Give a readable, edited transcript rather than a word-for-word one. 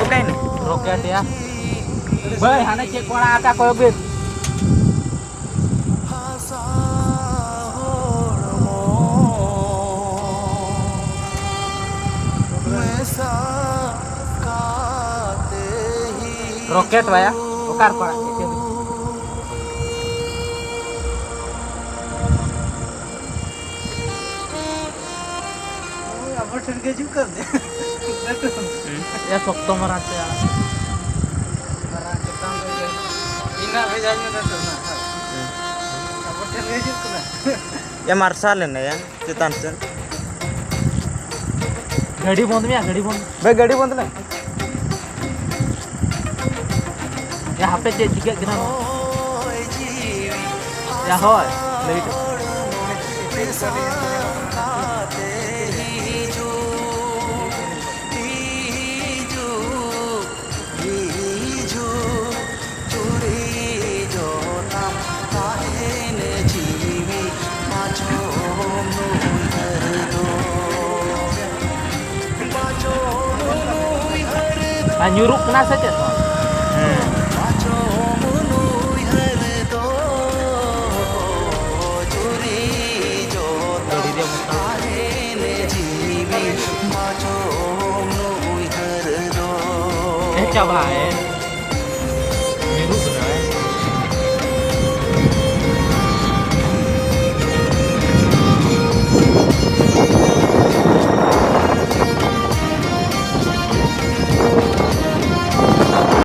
Oke nih. Roket ya. Bay, hana cek kola aka koyo bin. Roket wa ya. Ukar kola. Ya sok to marat ya. Ya Marsal ini ya, Citansen. गाड़ी बंद में गाड़ी बंद भाई गाड़ी बंद ना यहाँ पे check juga kena ya hoy late nyuruk kena saja tuh. Coba ya.